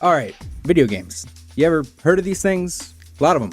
Alright, video games. You ever heard of these things? A lot of them.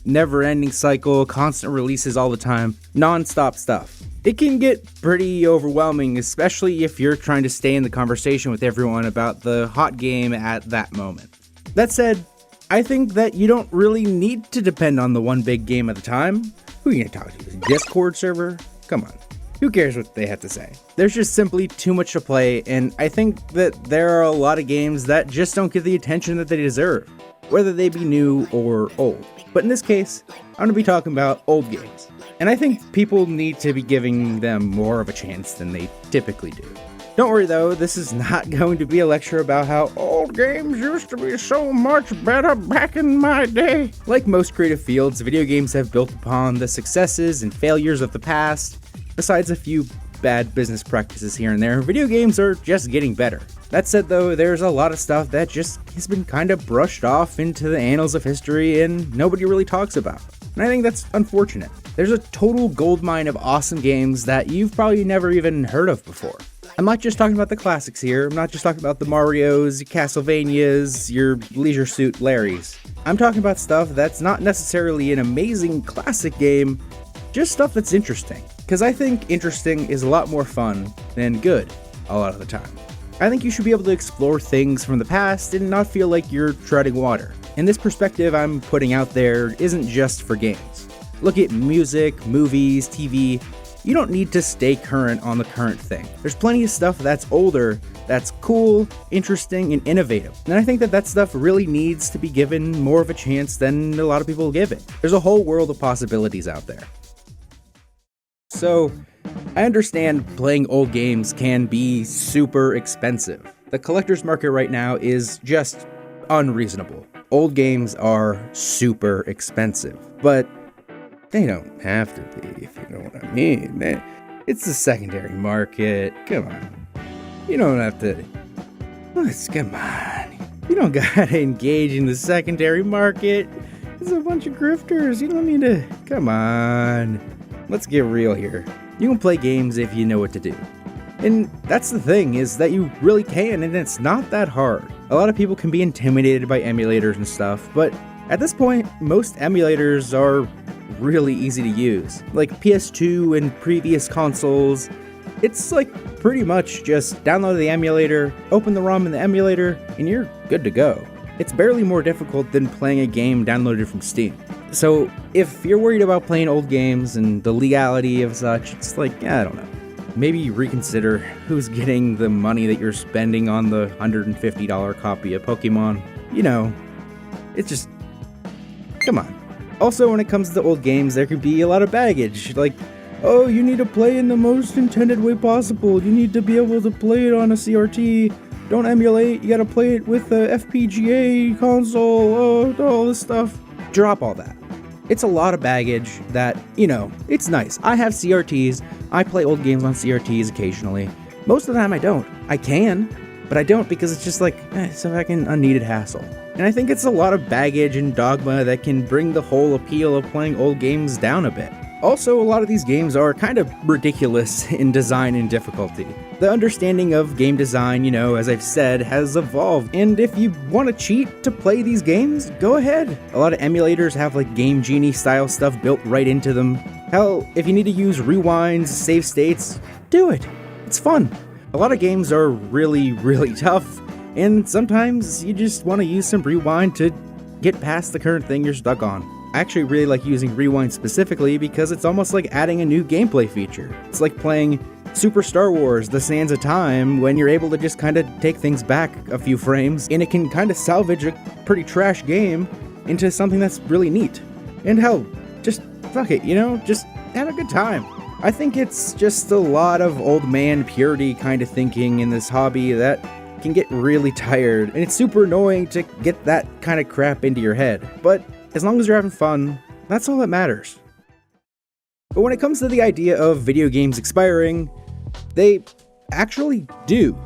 Never-ending cycle, constant releases all the time, non-stop stuff. It can get pretty overwhelming, especially if you're trying to stay in the conversation with everyone about the hot game at that moment. That said, I think that you don't really need to depend on the one big game at a time. Who are you gonna talk to? The Discord server? Come on. Who cares what they have to say? There's just simply too much to play, and I think that there are a lot of games that just don't get the attention that they deserve, whether they be new or old. But in this case, I'm going to be talking about old games, and I think people need to be giving them more of a chance than they typically do. Don't worry though, this is not going to be a lecture about how old games used to be so much better back in my day. Like most creative fields, video games have built upon the successes and failures of the past. Besides a few bad business practices here and there, video games are just getting better. That said though, there's a lot of stuff that just has been kind of brushed off into the annals of history and nobody really talks about. And I think that's unfortunate. There's a total goldmine of awesome games that you've probably never even heard of before. I'm not just talking about the classics here, I'm not just talking about the Marios, Castlevanias, your Leisure Suit Larrys. I'm talking about stuff that's not necessarily an amazing classic game, just stuff that's interesting. Because I think interesting is a lot more fun than good a lot of the time. I think you should be able to explore things from the past and not feel like you're treading water. And this perspective I'm putting out there isn't just for games. Look at music, movies, TV. You don't need to stay current on the current thing. There's plenty of stuff that's older, that's cool, interesting, and innovative. And I think that stuff really needs to be given more of a chance than a lot of people give it. There's a whole world of possibilities out there. So, I understand playing old games can be super expensive. The collector's market right now is just unreasonable. Old games are super expensive, but they don't have to be, if you know what I mean. It's the secondary market. Come on. You don't have to... Come on. You don't gotta engage in the secondary market. It's a bunch of grifters. You don't need to... Come on. Let's get real here. You can play games if you know what to do. And that's the thing, is that you really can, and it's not that hard. A lot of people can be intimidated by emulators and stuff, but at this point, most emulators are really easy to use. Like PS2 and previous consoles, it's like pretty much just download the emulator, open the ROM in the emulator, and you're good to go. It's barely more difficult than playing a game downloaded from Steam. So if you're worried about playing old games and the legality of such, it's like, I don't know. Maybe reconsider who's getting the money that you're spending on the $150 copy of Pokemon. You know, it's just, come on. Also, when it comes to old games, there could be a lot of baggage, like, oh, you need to play in the most intended way possible, you need to be able to play it on a CRT, don't emulate, you gotta play it with a FPGA console, all this stuff. Drop all that. It's a lot of baggage that, you know, it's nice. I have CRTs, I play old games on CRTs occasionally. Most of the time I don't. I can, but I don't because it's just like, it's a fucking unneeded hassle. And I think it's a lot of baggage and dogma that can bring the whole appeal of playing old games down a bit. Also, a lot of these games are kind of ridiculous in design and difficulty. The understanding of game design, you know, as I've said, has evolved, and if you want to cheat to play these games, go ahead. A lot of emulators have like Game Genie style stuff built right into them. Hell, if you need to use rewinds, save states, do it. It's fun. A lot of games are really, really tough, and sometimes you just want to use some rewind to get past the current thing you're stuck on. I actually really like using rewind specifically because it's almost like adding a new gameplay feature. It's like playing Super Star Wars: The Sands of Time when you're able to just kind of take things back a few frames, and it can kind of salvage a pretty trash game into something that's really neat. And hell, just fuck it, you know, just have a good time. I think it's just a lot of old man purity kind of thinking in this hobby that can get really tired, and it's super annoying to get that kind of crap into your head. But as long as you're having fun, that's all that matters. But when it comes to the idea of video games expiring, they actually do.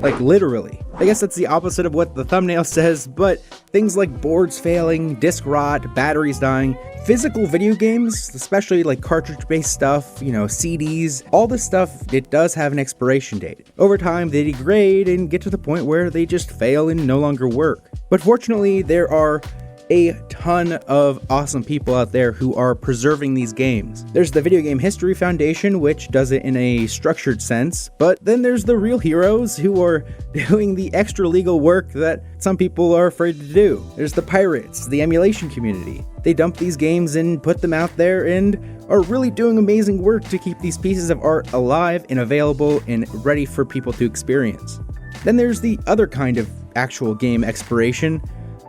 Like literally. I guess that's the opposite of what the thumbnail says, but things like boards failing, disk rot, batteries dying, physical video games, especially like cartridge-based stuff, CDs, all this stuff, it does have an expiration date. Over time, they degrade and get to the point where they just fail and no longer work. But fortunately, there are a ton of awesome people out there who are preserving these games. There's the Video Game History Foundation, which does it in a structured sense, but then there's the real heroes who are doing the extra legal work that some people are afraid to do. There's the pirates, the emulation community. They dump these games and put them out there and are really doing amazing work to keep these pieces of art alive and available and ready for people to experience. Then there's the other kind of actual game expiration,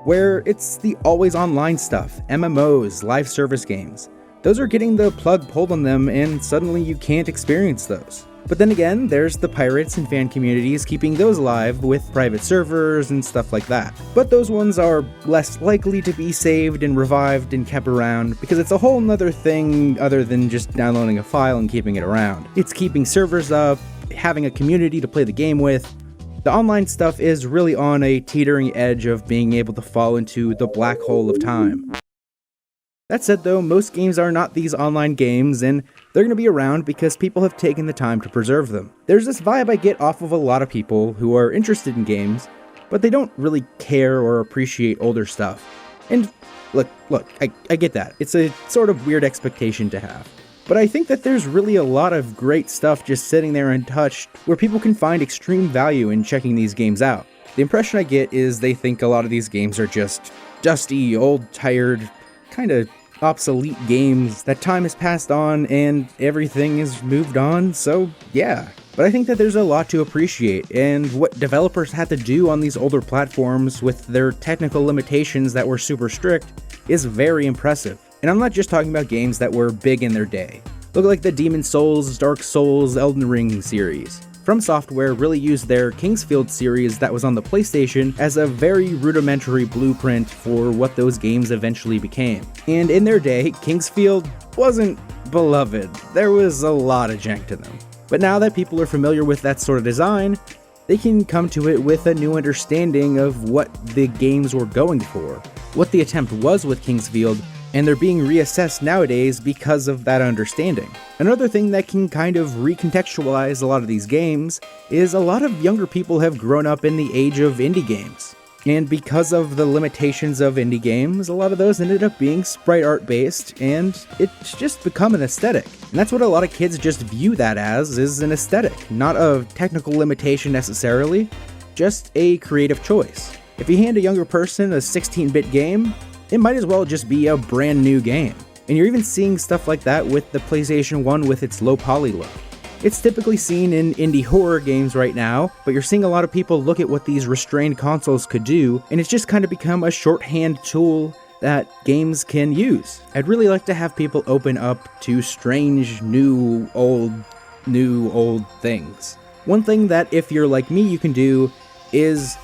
where it's the always online stuff, MMOs, live service games. Those are getting the plug pulled on them and suddenly you can't experience those. But then again, there's the pirates and fan communities keeping those alive with private servers and stuff like that. But those ones are less likely to be saved and revived and kept around because it's a whole nother thing other than just downloading a file and keeping it around. It's keeping servers up, having a community to play the game with. The online stuff is really on a teetering edge of being able to fall into the black hole of time. That said though, most games are not these online games, and they're going to be around because people have taken the time to preserve them. There's this vibe I get off of a lot of people who are interested in games, but they don't really care or appreciate older stuff. And look, I get that. It's a sort of weird expectation to have. But I think that there's really a lot of great stuff just sitting there untouched where people can find extreme value in checking these games out. The impression I get is they think a lot of these games are just dusty, old, tired, kind of obsolete games that time has passed on and everything is moved on, so yeah. But I think that there's a lot to appreciate, and what developers had to do on these older platforms with their technical limitations that were super strict is very impressive. And I'm not just talking about games that were big in their day. Look like the Demon's Souls, Dark Souls, Elden Ring series. From Software really used their Kingsfield series that was on the PlayStation as a very rudimentary blueprint for what those games eventually became. And in their day, Kingsfield wasn't beloved. There was a lot of jank to them. But now that people are familiar with that sort of design, they can come to it with a new understanding of what the games were going for, what the attempt was with Kingsfield, and they're being reassessed nowadays because of that understanding. Another thing that can kind of recontextualize a lot of these games is a lot of younger people have grown up in the age of indie games. And because of the limitations of indie games, a lot of those ended up being sprite art based, and it's just become an aesthetic. And that's what a lot of kids just view that as, is an aesthetic, not a technical limitation necessarily, just a creative choice. If you hand a younger person a 16-bit game, it might as well just be a brand new game. And you're even seeing stuff like that with the PlayStation 1 with its low poly look. It's typically seen in indie horror games right now, but you're seeing a lot of people look at what these restrained consoles could do, and it's just kind of become a shorthand tool that games can use. I'd really like to have people open up to strange, new, old things. One thing that if you're like me you can do is,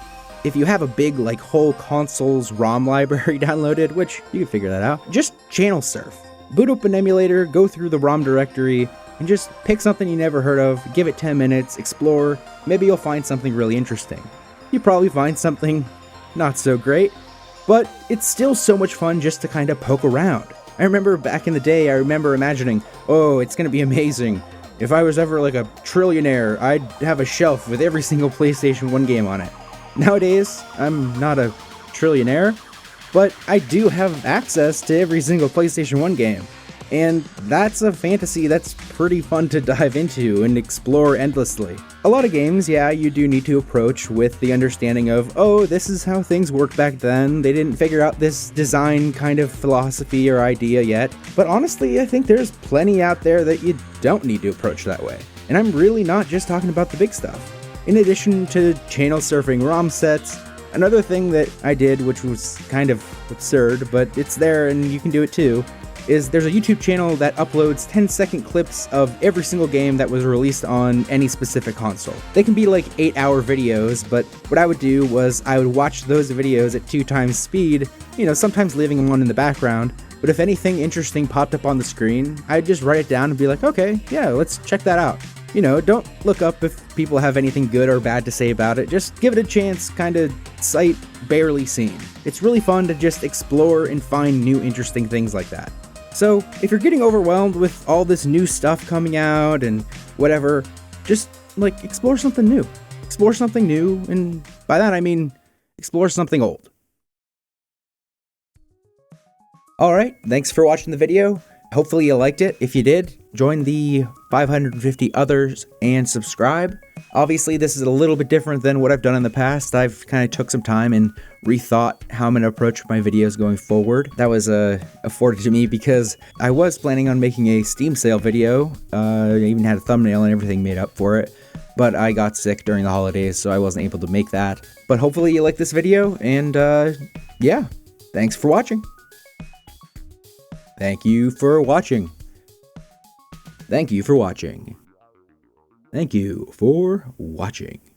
if you have a big whole console's ROM library downloaded, which you can figure that out, just channel surf. Boot up an emulator, go through the ROM directory, and just pick something you never heard of, give it 10 minutes, explore, maybe you'll find something really interesting. You probably find something not so great, but it's still so much fun just to kind of poke around. I remember back in the day, I remember imagining, oh, it's gonna be amazing. If I was ever a trillionaire, I'd have a shelf with every single PlayStation 1 game on it. Nowadays, I'm not a trillionaire, but I do have access to every single PlayStation 1 game. And that's a fantasy that's pretty fun to dive into and explore endlessly. A lot of games, yeah, you do need to approach with the understanding of, oh, this is how things worked back then. They didn't figure out this design kind of philosophy or idea yet. But honestly, I think there's plenty out there that you don't need to approach that way. And I'm really not just talking about the big stuff. In addition to channel surfing ROM sets, another thing that I did, which was kind of absurd, but it's there and you can do it too, is there's a YouTube channel that uploads 10-second clips of every single game that was released on any specific console. They can be 8-hour videos, but what I would do was I would watch those videos at 2 times speed, sometimes leaving one in the background, but if anything interesting popped up on the screen, I'd just write it down and be like, okay, yeah, let's check that out. don't look up if people have anything good or bad to say about it. Just give it a chance, kind of sight barely seen. It's really fun to just explore and find new interesting things like that. So if you're getting overwhelmed with all this new stuff coming out and whatever, just explore something new. Explore something new, and by that I mean explore something old. Alright, thanks for watching the video. Hopefully you liked it. If you did, join the 550 others and subscribe. Obviously, this is a little bit different than what I've done in the past. I've kind of took some time and rethought how I'm going to approach my videos going forward. That was afforded to me because I was planning on making a Steam sale video. I even had a thumbnail and everything made up for it. But I got sick during the holidays, so I wasn't able to make that. But hopefully you like this video, and yeah, thanks for watching. Thank you for watching. Thank you for watching. Thank you for watching.